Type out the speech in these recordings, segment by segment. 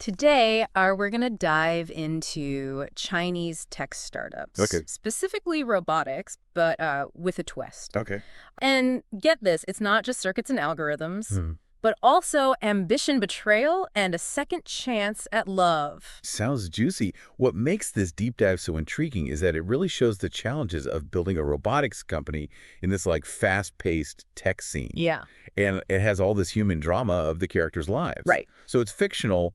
Today, we're going to dive into Chinese tech startups, Okay. specifically robotics, but with a twist. Okay. And get this, it's not just circuits and algorithms, Hmm. but also ambition betrayal and a second chance at love. Sounds juicy. What makes this deep dive so intriguing is that it really shows the challenges of building a robotics company in this fast-paced tech scene. Yeah. And it has all this human drama of the characters' lives. Right. So it's fictional,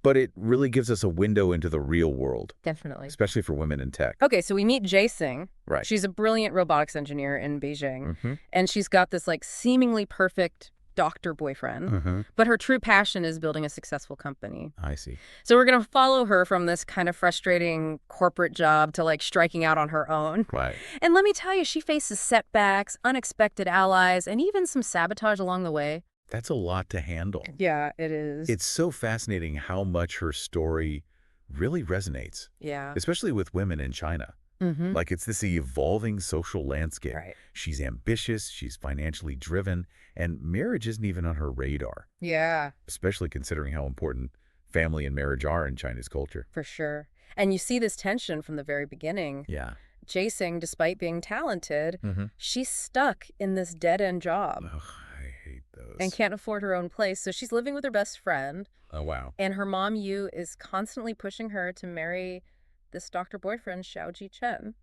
but it really gives us a window into the real world, Definitely. especially for women in tech. Okay, so we meet Xing. Right. She's a brilliant robotics engineer in Beijing, Mm-hmm. and she's got this seemingly perfect doctor boyfriend, Mm-hmm. but her true passion is building a successful company. I see. So we're going to follow her from this kind of frustrating corporate job to striking out on her own. Right. And let me tell you, she faces setbacks, unexpected allies, and even some sabotage along the way. That's a lot to handle. Yeah, it is. It's so fascinating how much her story really resonates, Yeah. especially with women in China. Mm-hmm. It's this evolving social landscape. Right. She's ambitious, she's financially driven, and marriage isn't even on her radar, Yeah, especially considering how important family and marriage are in Chinese culture. for sure. And you see this tension from the very beginning. Yeah. Jae-sing, despite being talented, Mm-hmm. she's stuck in this dead-end job Ugh, I hate those. and can't afford her own place. So she's living with her best friend, Oh, wow. and her mom, Yu, is constantly pushing her to marry this doctor boyfriend, Xiao Ji Chen.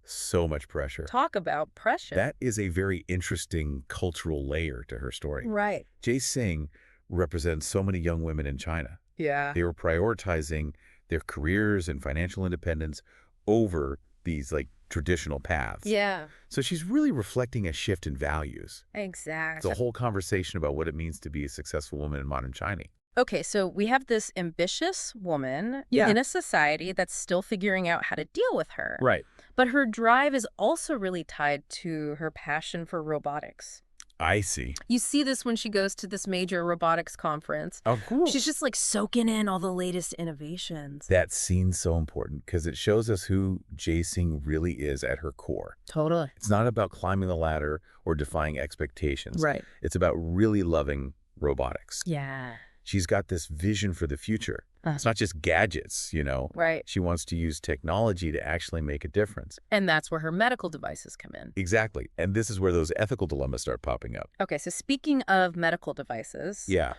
So much pressure. Talk about pressure. That is a very interesting cultural layer to her story. Right. Xing represents so many young women in China. Yeah. They were prioritizing their careers and financial independence over these traditional paths. Yeah, So she's really reflecting a shift in values. It's exactly. a whole conversation about what it means to be a successful woman in modern China. Okay, so we have this ambitious woman Yeah. in a society that's still figuring out how to deal with her. Right. But her drive is also really tied to her passion for robotics. I see. You see this when she goes to this major robotics conference. Oh, cool. She's just soaking in all the latest innovations. That scene's so important because it shows us who Xing really is at her core. Totally. It's not about climbing the ladder or defying expectations. Right. It's about really loving robotics. Yeah. She's got this vision for the future. It's not just gadgets, Right. She wants to use technology to actually make a difference. And that's where her medical devices come in. Exactly. And this is where those ethical dilemmas start popping up. Okay, so speaking of medical devices, Yeah.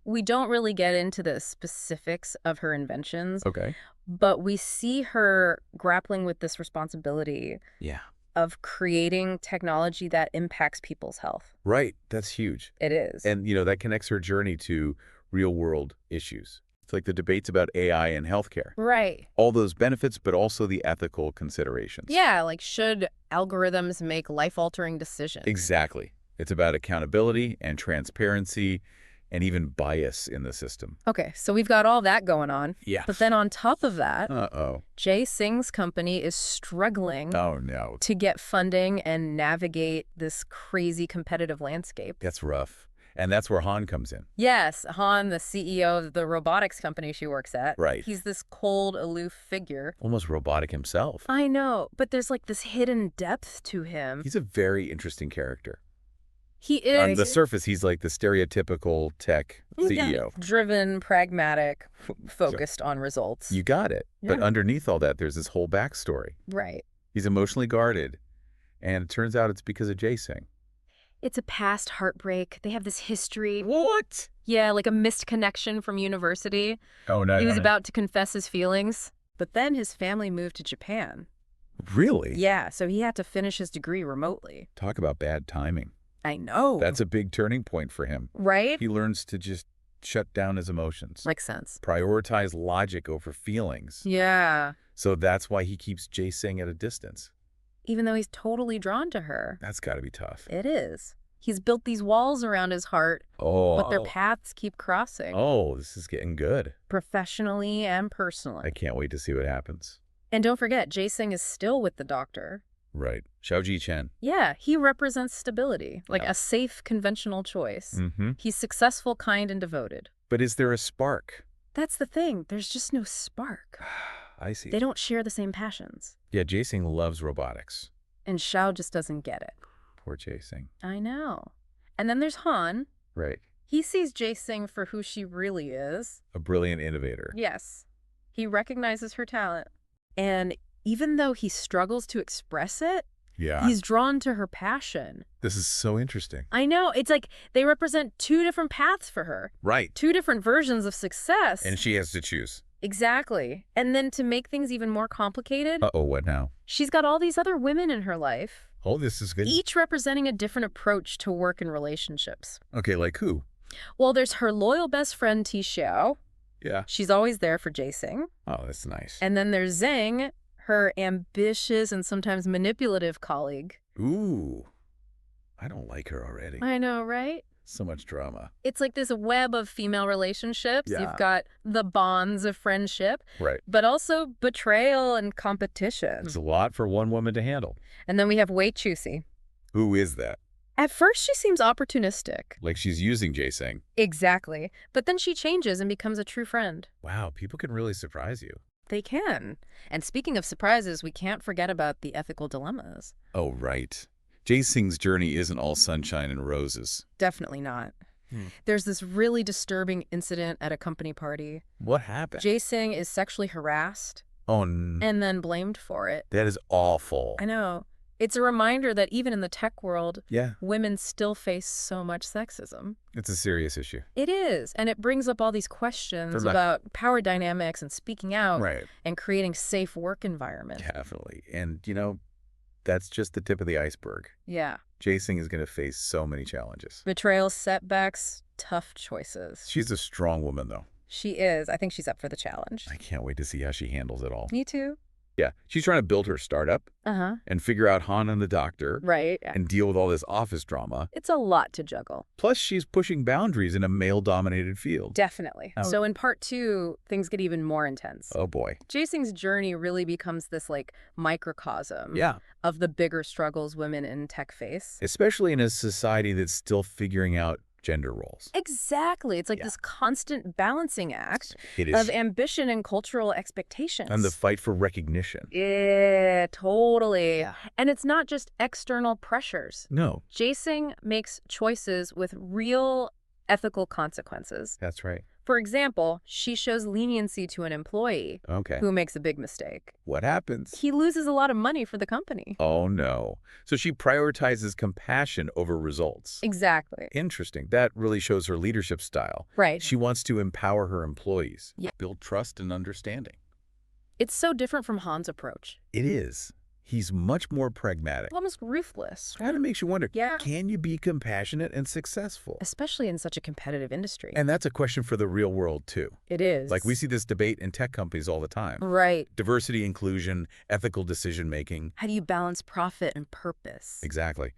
we don't really get into the specifics of her inventions, Okay. but we see her grappling with this responsibility Yeah. of creating technology that impacts people's health. Right. That's huge. It is. And, that connects her journey to real-world issues. It's like the debates about AI and healthcare. Right. All those benefits, but also the ethical considerations. Yeah, should algorithms make life-altering decisions? Exactly. It's about accountability and transparency and even bias in the system. Okay, so we've got all that going on. Yeah. But then on top of that, Uh-oh. Jae-sing's company is struggling Oh, no. to get funding and navigate this crazy competitive landscape. That's rough. And that's where Han comes in. Yes, Han, the CEO of the robotics company she works at. Right. He's this cold, aloof figure. Almost robotic himself. I know, but there's this hidden depth to him. He's a very interesting character. He is. On the surface, he's like the stereotypical tech CEO. Driven, pragmatic, focused on results. You got it. But Yeah. underneath all that, there's this whole backstory. Right. He's emotionally guarded. And it turns out it's because of Xing. It's a past heartbreak. They have this history. What? Yeah, a missed connection from university. Oh, no. He was about to confess his feelings, but then his family moved to Japan. Really? Yeah, so he had to finish his degree remotely. Talk about bad timing. I know. That's a big turning point for him. right? He learns to just shut down his emotions. Makes sense. Prioritize logic over feelings. Yeah. So that's why he keeps Xing at a distance. Even though he's totally drawn to her. That's got to be tough. It is. He's built these walls around his heart, Oh. but their paths keep crossing. Oh, this is getting good. Professionally and personally. I can't wait to see what happens. And don't forget, Jae-sing is still with the doctor. Right. Xiao Ji Chen. Yeah, he represents stability, Yeah. a safe, conventional choice. Mm-hmm. He's successful, kind, and devoted. But is there a spark? That's the thing. There's just no spark. I see. They don't share the same passions. Yeah, Xing loves robotics. And Xiao just doesn't get it. Poor Xing. I know. And then there's Han. Right. He sees Sing for who she really is. A brilliant innovator. Yes. He recognizes her talent. And even though he struggles to express it, Yeah. he's drawn to her passion. This is so interesting. I know. It's like they represent two different paths for her. Right. Two different versions of success. And she has to choose. Exactly. And then to make things even more complicated, Uh-oh, what now? she's got all these other women in her life, Oh, this is good. each representing a different approach to work and relationships. Okay, like who? Well, there's her loyal best friend, Ti Xiao. Yeah. She's always there for Xing. Oh, that's nice. And then there's Zeng, her ambitious and sometimes manipulative colleague. Ooh. I don't like her already. I know, right? So much drama. It's like this web of female relationships. Yeah. You've got the bonds of friendship, Right. but also betrayal and competition. It's a lot for one woman to handle. And then we have Wei Chusi. Who is that? At first, she seems opportunistic. Like she's using Xing. Exactly. But then she changes and becomes a true friend. Wow, people can really surprise you. They can. And speaking of surprises, we can't forget about the ethical dilemmas. Oh, right. Xing's journey isn't all sunshine and roses. Definitely not. There's this really disturbing incident at a company party. What happened? Xing is sexually harassed Oh, and then blamed for it. that is awful. I know. It's a reminder that even in the tech world, Yeah, women still face so much sexism. it's a serious issue. It is. And it brings up all these questions Like- about power dynamics and speaking out Right. and creating safe work environments. Definitely. And, that's just the tip of the iceberg. Yeah. Xing is going to face so many challenges. Betrayal, setbacks, tough choices. She's a strong woman, though. She is. I think she's up for the challenge. I can't wait to see how she handles it all. Me too. Yeah, she's trying to build her startup Uh-huh. and figure out Han and the doctor Right. and deal with all this office drama. It's a lot to juggle. Plus, she's pushing boundaries in a male-dominated field. Definitely. Oh. So in part 2, things get even more intense. Oh, boy. Xing's journey really becomes this microcosm Yeah, of the bigger struggles women in tech face. especially in a society that's still figuring out gender roles. Exactly. It's like Yeah. this constant balancing act It is. of ambition and cultural expectations. And the fight for recognition. Yeah, totally. And it's not just external pressures. No, Xing makes choices with real ethical consequences. that's right. For example, she shows leniency to an employee Okay. who makes a big mistake. What happens? He loses a lot of money for the company. Oh, no. So she prioritizes compassion over results. Exactly. Interesting. That really shows her leadership style. Right. She wants to empower her employees, Yeah. build trust and understanding. It's so different from Han's approach. It is. He's much more pragmatic. Almost ruthless. Kind of makes you wonder, Yeah. can you be compassionate and successful? Especially in such a competitive industry. And that's a question for the real world, too. It is. Like we see this debate in tech companies all the time. Right. Diversity, inclusion, ethical decision-making. How do you balance profit and purpose? Exactly.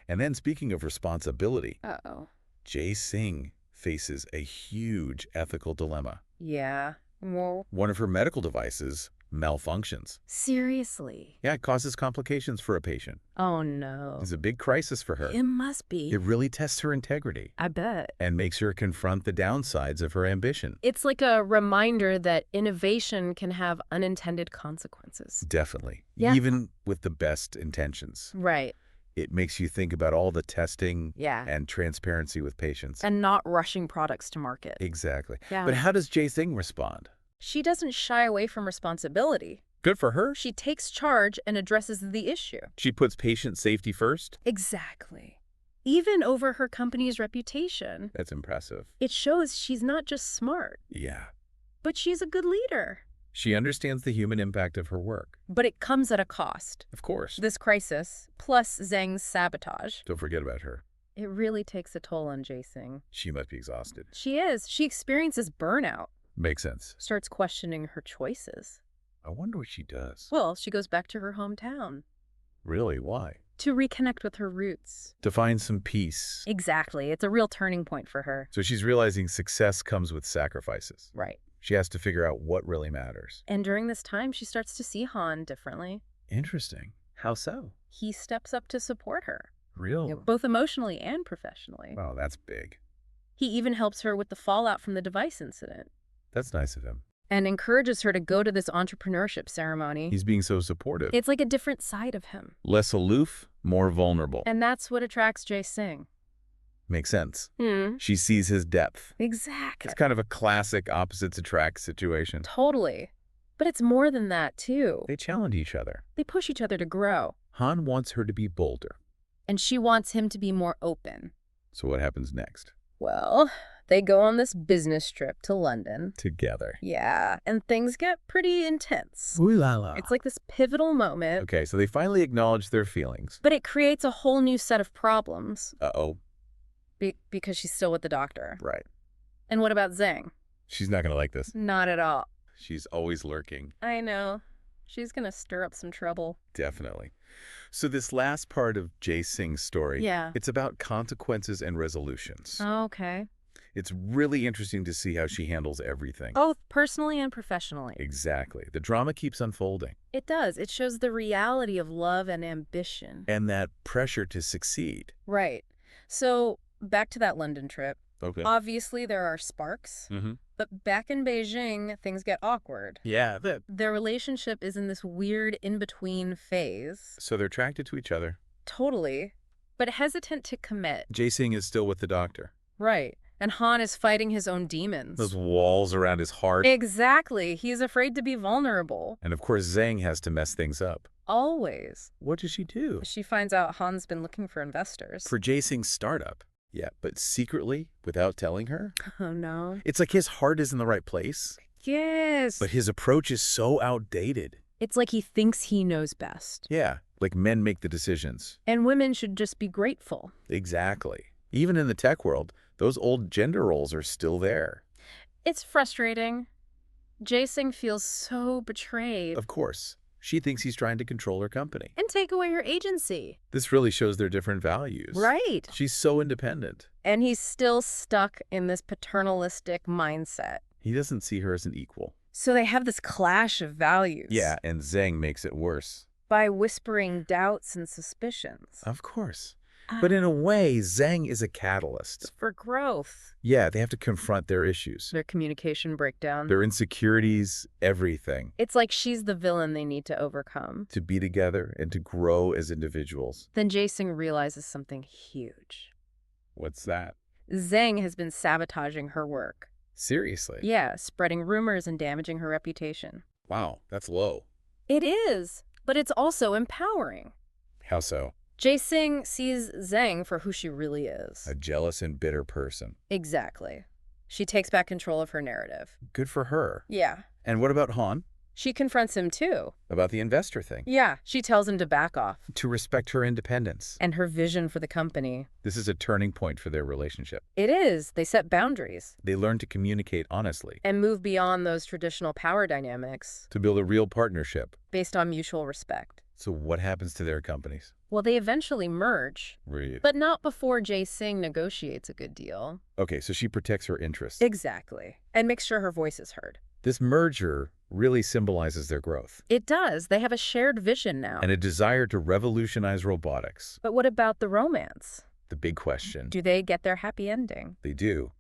And then speaking of responsibility, Uh-oh. Xing faces a huge ethical dilemma. Yeah. Well, One of her medical devices malfunctions. seriously. Yeah, it causes complications for a patient. Oh, no. It's a big crisis for her. It must be. It really tests her integrity I bet. and makes her confront the downsides of her ambition. It's like a reminder that innovation can have unintended consequences. Definitely. Yeah. Even with the best intentions. Right. It makes you think about all the testing Yeah. and transparency with patients. And not rushing products to market. Exactly. Yeah. But how does Xing respond? She doesn't shy away from responsibility. Good for her. She takes charge and addresses the issue. She puts patient safety first. Exactly. Even over her company's reputation. That's impressive. It shows she's not just smart, Yeah. but she's a good leader. She understands the human impact of her work. But it comes at a cost. Of course. This crisis, plus Zheng's sabotage, Don't forget about her. it really takes a toll on Xing. She must be exhausted. She is. She experiences burnout, Makes sense. starts questioning her choices. I wonder what she does. Well, she goes back to her hometown Really? Why? to reconnect with her roots. To find some peace. Exactly. It's a real turning point for her. So she's realizing success comes with sacrifices. Right. She has to figure out what really matters. And during this time, she starts to see Han differently. Interesting. How so? He steps up to support her, Real? both emotionally and professionally. Wow, that's big. He even helps her with the fallout from the device incident That's nice of him. and encourages her to go to this entrepreneurship ceremony. He's being so supportive. It's like a different side of him. Less aloof, more vulnerable. And that's what attracts Xing. Makes sense. Hmm. She sees his depth. Exactly. It's kind of a classic opposites attract situation. Totally. But it's more than that, too. They challenge each other. They push each other to grow. Han wants her to be bolder. And she wants him to be more open. So what happens next? Well, they go on this business trip to London. Together. Yeah, and things get pretty intense. Ooh la la. It's like this pivotal moment. Okay, so they finally acknowledge their feelings. But it creates a whole new set of problems. Uh-oh. Because she's still with the doctor. Right. And what about Zeng? She's not going to like this. Not at all. She's always lurking. I know. She's going to stir up some trouble. Definitely. So this last part of Xing's story, Yeah. it's about consequences and resolutions. Okay. It's really interesting to see how she handles everything. Both personally and professionally. Exactly. The drama keeps unfolding. It does. It shows the reality of love and ambition. And that pressure to succeed. Right. So, back to that London trip. Okay. Obviously, there are sparks. Mm-hmm. But back in Beijing, things get awkward. Yeah. Their relationship is in this weird in-between phase. So they're attracted to each other. Totally. But hesitant to commit. Xing is still with the doctor. Right. And Han is fighting his own demons. Those walls around his heart. Exactly. He's afraid to be vulnerable. And of course, Zeng has to mess things up. Always. What does she do? She finds out Han's been looking for investors. For Xing's startup. Yeah, but secretly, without telling her? Oh, no. It's like his heart is in the right place. Yes. But his approach is so outdated. It's like he thinks he knows best. Yeah, like men make the decisions. And women should just be grateful. Exactly. Even in the tech world, those old gender roles are still there. It's frustrating. Xing feels so betrayed. Of course. She thinks he's trying to control her company. And take away her agency. This really shows their different values. Right. She's so independent. And he's still stuck in this paternalistic mindset. He doesn't see her as an equal. So they have this clash of values. Yeah, and Zeng makes it worse. By whispering doubts and suspicions. Of course. But in a way, Zeng is a catalyst. For growth. Yeah, they have to confront their issues. Their communication breakdown. Their insecurities, everything. It's like she's the villain they need to overcome. To be together and to grow as individuals. Then Xing realizes something huge. What's that? Zeng has been sabotaging her work. Seriously? Yeah, spreading rumors and damaging her reputation. Wow, that's low. It is, but it's also empowering. How so? Xing sees Zeng for who she really is. A jealous and bitter person. Exactly. She takes back control of her narrative. Good for her. Yeah. And what about Han? She confronts him too. About the investor thing. Yeah, she tells him to back off. To respect her independence. And her vision for the company. This is a turning point for their relationship. It is. They set boundaries. They learn to communicate honestly. And move beyond those traditional power dynamics. To build a real partnership. Based on mutual respect. So what happens to their companies? Well, they eventually merge. Really? But not before Xing negotiates a good deal. Okay, so she protects her interests. Exactly. And makes sure her voice is heard. This merger really symbolizes their growth. It does. They have a shared vision now. And a desire to revolutionize robotics. But what about the romance? The big question. Do they get their happy ending? They do.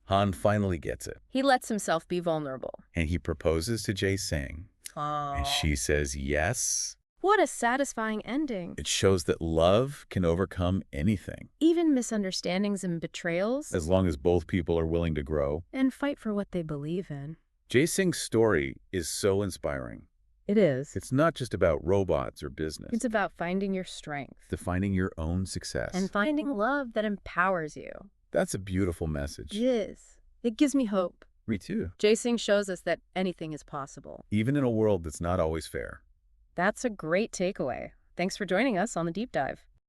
Han finally gets it. He lets himself be vulnerable. And he proposes to Xing. Oh. And she says yes. What a satisfying ending. It shows that love can overcome anything. Even misunderstandings and betrayals. As long as both people are willing to grow. And fight for what they believe in. Xing's story is so inspiring. It is. It's not just about robots or business. It's about finding your strength. Defining your own success. And finding love that empowers you. That's a beautiful message. It is. It gives me hope. Me too. Xing shows us that anything is possible. Even in a world that's not always fair. That's a great takeaway. Thanks for joining us on the Deep Dive.